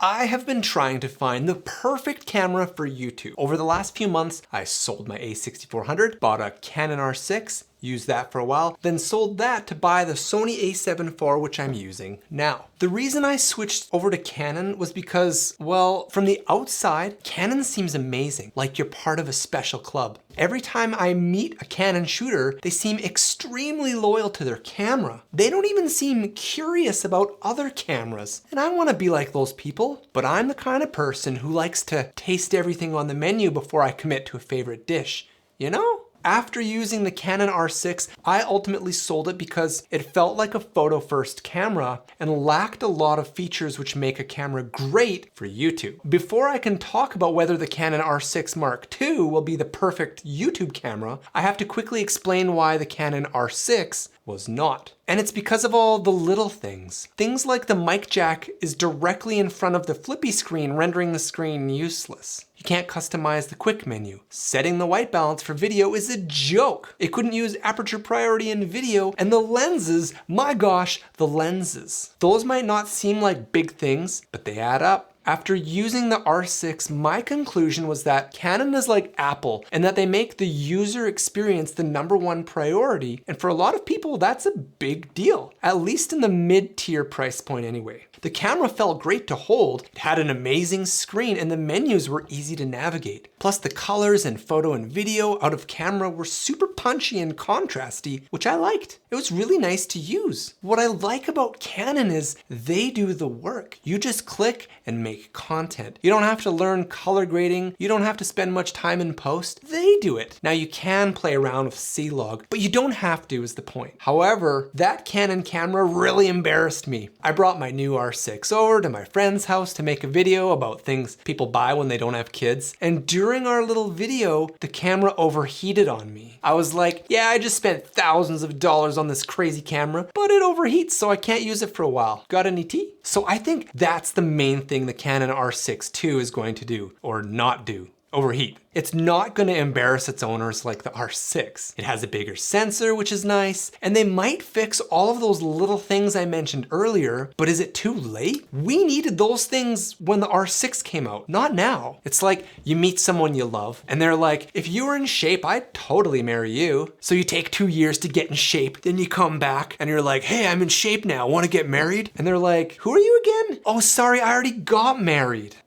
I have been trying to find the perfect camera for YouTube. Over the last few months, I sold my a6400, bought a Canon R6, used that for a while, then sold that to buy the Sony a7 IV, which I'm using now. The reason I switched over to Canon was because, well, from the outside, Canon seems amazing, like you're part of a special club. Every time I meet a Canon shooter, they seem extremely loyal to their camera. They don't even seem curious about other cameras. And I want to be like those people, but I'm the kind of person who likes to taste everything on the menu before I commit to a favorite dish, you know? After using the Canon R6, I ultimately sold it because it felt like a photo-first camera and lacked a lot of features which make a camera great for YouTube. Before I can talk about whether the Canon R6 Mark II will be the perfect YouTube camera, I have to quickly explain why the Canon R6 was not. And it's because of all the little things. Things like the mic jack is directly in front of the flippy screen, rendering the screen useless. You can't customize the quick menu. Setting the white balance for video is a joke. It couldn't use aperture priority in video, and the lenses, my gosh, the lenses. Those might not seem like big things, but they add up. After using the R6, my conclusion was that Canon is like Apple and that they make the user experience the #1 priority. And for a lot of people, that's a big deal, at least in the mid-tier price point anyway. The camera felt great to hold, it had an amazing screen, and the menus were easy to navigate. Plus the colors and photo and video out of camera were super punchy and contrasty, which I liked. It was really nice to use. What I like about Canon is they do the work. You just click and make content. You don't have to learn color grading. You don't have to spend much time in post. They do it. Now you can play around with C-Log, but you don't have to is the point. However, that Canon camera really embarrassed me. I brought my new R6 over to my friend's house to make a video about things people buy when they don't have kids. And during our little video, the camera overheated on me. I was like, yeah, I just spent thousands of dollars on this crazy camera, but it overheats, so I can't use it for a while. Got any tea? So I think that's the main thing the Canon R6 II is going to do, or not do. Overheat. It's not going to embarrass its owners like the R6. It has a bigger sensor, which is nice, and they might fix all of those little things I mentioned earlier, but is it too late? We needed those things when the R6 came out, not now. It's like you meet someone you love, and they're like, if you were in shape, I'd totally marry you. So you take 2 years to get in shape, then you come back, and you're like, hey, I'm in shape now, want to get married? And they're like, who are you again? Oh, sorry, I already got married.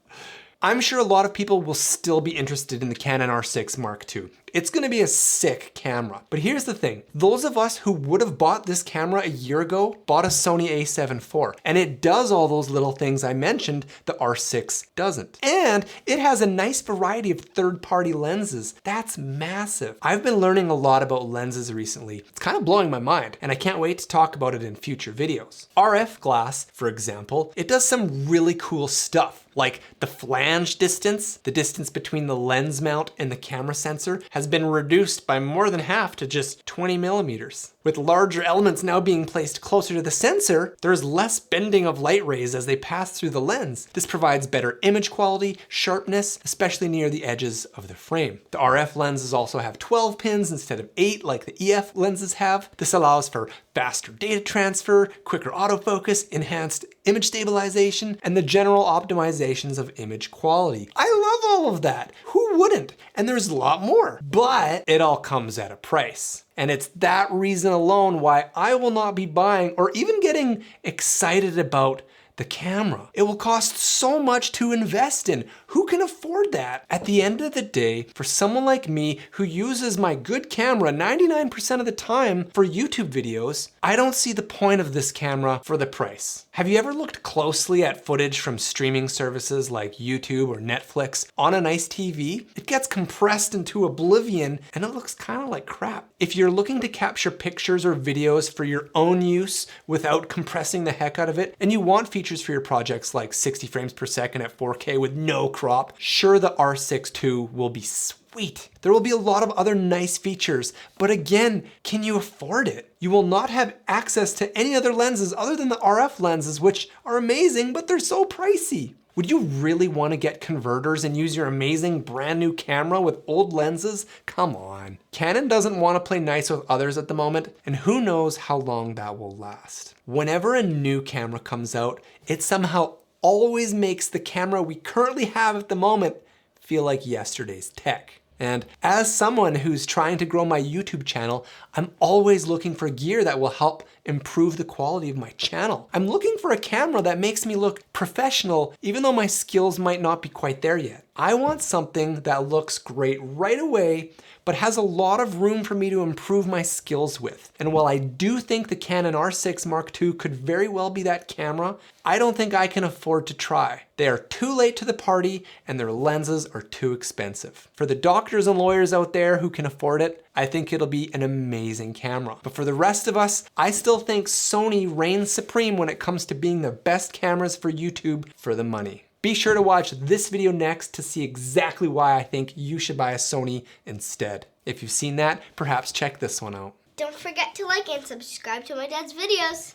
I'm sure a lot of people will still be interested in the Canon R6 Mark II. It's gonna be a sick camera. But here's the thing, those of us who would have bought this camera a year ago bought a Sony a7 IV, and it does all those little things I mentioned the R6 doesn't. And it has a nice variety of third-party lenses. That's massive. I've been learning a lot about lenses recently. It's kind of blowing my mind, and I can't wait to talk about it in future videos. RF glass, for example, it does some really cool stuff. Like the flange distance, the distance between the lens mount and the camera sensor, has been reduced by more than half to just 20 millimeters. With larger elements now being placed closer to the sensor, there's less bending of light rays as they pass through the lens. This provides better image quality, sharpness, especially near the edges of the frame. The RF lenses also have 12 pins instead of 8 like the EF lenses have. This allows for faster data transfer, quicker autofocus, enhanced image stabilization, and the general optimizations of image quality. I love all of that. Who wouldn't? And there's a lot more, but it all comes at a price. And it's that reason alone why I will not be buying or even getting excited about the camera. It will cost so much to invest in. Who can afford that? At the end of the day, for someone like me who uses my good camera 99% of the time for YouTube videos, I don't see the point of this camera for the price. Have you ever looked closely at footage from streaming services like YouTube or Netflix on a nice TV? It gets compressed into oblivion and it looks kind of like crap. If you're looking to capture pictures or videos for your own use without compressing the heck out of it, and you want features for your projects like 60 frames per second at 4K with no crop, sure, the R6 II will be sweet. There will be a lot of other nice features, but again, can you afford it? You will not have access to any other lenses other than the RF lenses, which are amazing, but they're so pricey. Would you really want to get converters and use your amazing brand new camera with old lenses? Come on. Canon doesn't want to play nice with others at the moment, and who knows how long that will last. Whenever a new camera comes out, it somehow always makes the camera we currently have at the moment feel like yesterday's tech. And as someone who's trying to grow my YouTube channel, I'm always looking for gear that will help improve the quality of my channel. I'm looking for a camera that makes me look professional, even though my skills might not be quite there yet. I want something that looks great right away, but has a lot of room for me to improve my skills with. And while I do think the Canon R6 Mark II could very well be that camera, I don't think I can afford to try. They are too late to the party and their lenses are too expensive. For the doctors and lawyers out there who can afford it, I think it'll be an amazing camera. But for the rest of us, I still think Sony reigns supreme when it comes to being the best cameras for YouTube for the money. Be sure to watch this video next to see exactly why I think you should buy a Sony instead. If you've seen that, perhaps check this one out. Don't forget to like and subscribe to my dad's videos.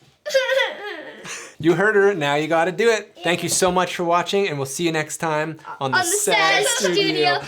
You heard her, now you gotta do it. Yeah. Thank you so much for watching, and we'll see you next time on the Sad Studio.